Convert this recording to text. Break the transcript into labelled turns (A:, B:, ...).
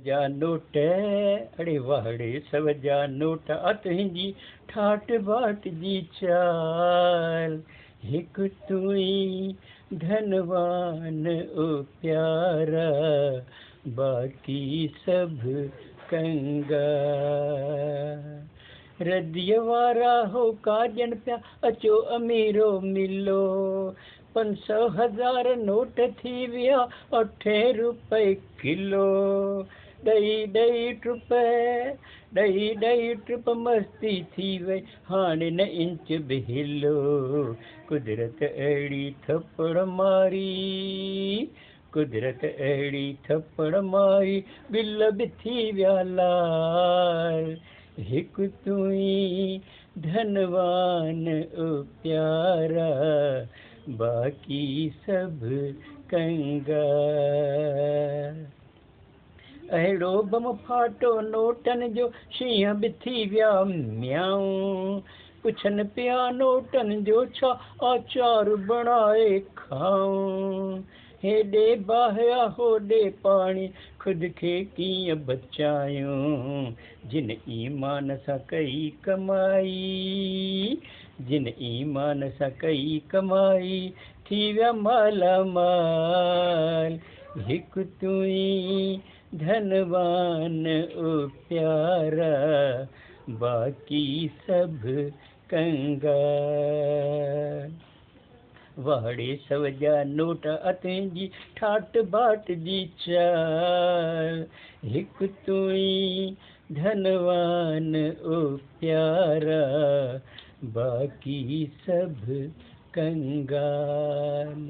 A: जा नोट अड़े वाड़े सब जा नोट अतुंहिंजी ठाट बाट जी चाल हिक तुई धनवान ओ प्यारा बाकी सब कंगाल रदिय वारा हो काजन पिया अचो अमीरो मिलो 500,000 नोट थी विया 8 रुपए किलो ॾही ॾही ट्रुप मस्ती थी वई हाणे न इंच बि हिलो कुदरत अहिड़ी थप्पड़ मारी कुदरत अहिड़ी थप्पड़ मारी बिल बि थी विया लाल हिक तुई धनवान ओ प्यारा बाकी सब कंगाल अहिड़ो बम फाटो नोटन जो शींहं बि थी विया म्याऊं पुछनि पिया नोटन जो छा आचार बणाए खाऊं हेॾे बाहिया होॾे पाणी ख़ुदि खे कीअं बचायूं जिन ईमान सां कई कमाई जिन ईमान सां कई कमाई थी विया माला माल हिक तुई धनवान ओ प्यारा बाकी सब कंगाल वाड़े सव जा नोट अतुंहिंजी ठाट बाट जी चाल हिक तुई धनवान ओ प्यारा बाकी सब कंगाल